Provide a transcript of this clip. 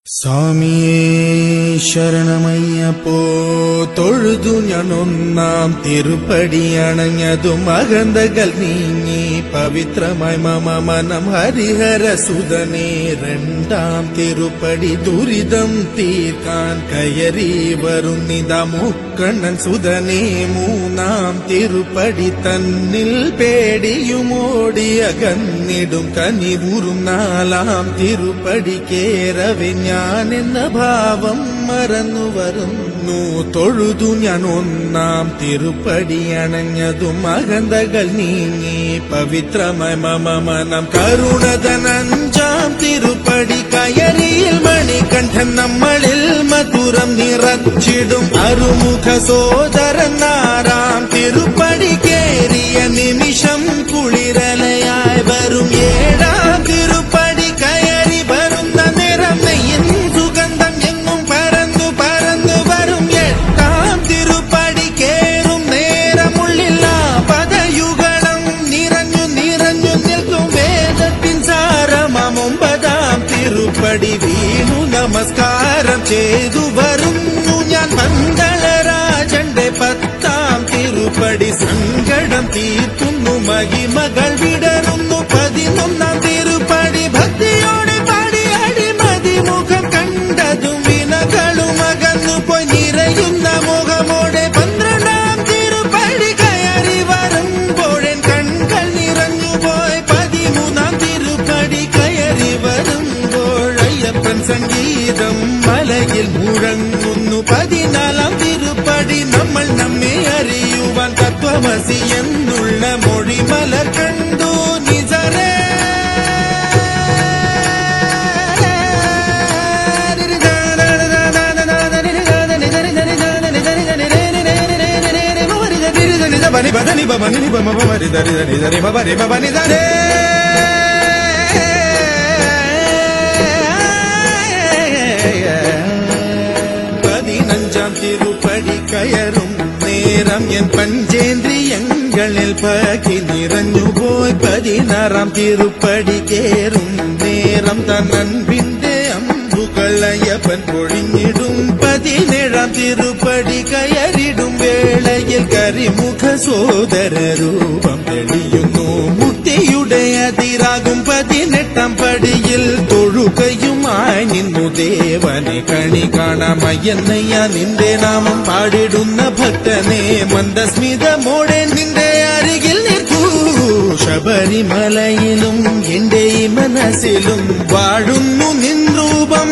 സ്വാമിയേ ശരണമയ്യപ്പോ തൊഴുതു ഞാൻ ഒന്നാം തിരുപ്പടി അണഞ്ഞതും അകന്തകൾ നീങ്ങി പവിത്രമായി മമ മനം ഹരിഹര സുതനേ രണ്ടാം തിരുപ്പടി ദുരിതം തീർക്കാൻ കയറി വരുന്നിതാ മുക്കണ്ണൻ സുതനേ മൂന്നാം തിരുപ്പടി തന്നിൽ പേടിയുമോടി അകന്നിടും കനിവുറും നാലാം തിരുപ്പടി കേറവെ ഞാൻ എന്ന ഭാവം മറന്നു വരുന്നു തൊഴുതു ഞാൻ ഒന്നാം തിരുപ്പടി അണഞ്ഞതും അകന്തകൾ നീങ്ങി പവിത്രമായ മമ മനം കരുണതൻ അഞ്ചാം തിരുപ്പടി കയറിയിൽ മണികണ്ഠൻ നമ്മളിൽ മധുരം നിറച്ചിടും അറുമുഖ സോദരൻ ആറാം തിരുപ്പടി കേറിയ നിമിഷം കുളിരലയായി വരും ഏഴാം തിരുപ്പടി കയറി വരുന്ന നിറം നെയ്യും സുഗന്ധം എങ്ങും പരന്നു പരന്നു വരും എട്ടാം തിരുപ്പടി കേറും നേരമുള്ളില്ല പദയുഗളം നിറഞ്ഞു നിറഞ്ഞു നിൽക്കും വേദത്തിൻ സാരമാം ഒമ്പതാം തിരുപ്പടി വീണു നമസ്കാരം ചെയ്തു വരുന്നു ഞാൻ പന്തളരാജന്റെ പത്താം തിരുപ്പടി സങ്കടം തീർക്കുന്നു മഹിമകൾ വിടരുന്നു പതിനൊന്നാം തിരുപ്പടി ഭക്തിയോടെ പാടി അടിമതി മുഖം കണ്ടതും വിനകളും അകന്നു പോയി നിറയുന്ന മുഖമോടെ പന്ത്രണ്ടാം തിരുപ്പടി കയറി വരുമ്പോഴൻ കൺകൾ നിറഞ്ഞുപോയി പതിമൂന്നാം തിരുപ്പടി കയറി വരുമ്പോഴയ്യപ്പൻ സംഗീതം മലയിൽ മുഴങ്ങുന്നു പതിനാലാം തിരുപ്പടി നമ്മൾ നമ്മെ അറിയുവാൻ തത്വമസി എന്നുള്ള മൊഴിമലർ കണ്ടു നിസരേ ബനി ബദനി ബനി ബമരി ദരി ദരി ദരി ബരി ബനി ദരേ പതിനഞ്ചാം തിരുപ്പടി കയറും നേരം എൻ പഞ്ചേന്ദ്രിയങ്ങളിൽ പകി നിറഞ്ഞുപോയി പതിനാറാം തിരുപ്പടി കേറും നേരം തന്നൻപിന്റെ അമ്പുകളയ്യപ്പൻ പൊഴിഞ്ഞിടും പതിനേഴാം തിരുപ്പടി കയറിടും വേളയിൽ കരിമുഖ സോദര രൂപം തെളിയുന്നു മുക്തിയുടെ അതിരാകും പതിനെട്ടാം പടിയിൽ തൊഴുകയുമായി നിന്നു ദേവനെ കണി കാണാമയ്യന്നയ്യ നിന്റെ നാമം പാടിടുന്ന ഭക്തനെ മന്ദസ്മിതമോടെ നിന്റെ അരികിൽ നിൽക്കൂ ശബരിമലയിലും എന്റെ മനസ്സിലും വാഴുന്നു നിൻ രൂപം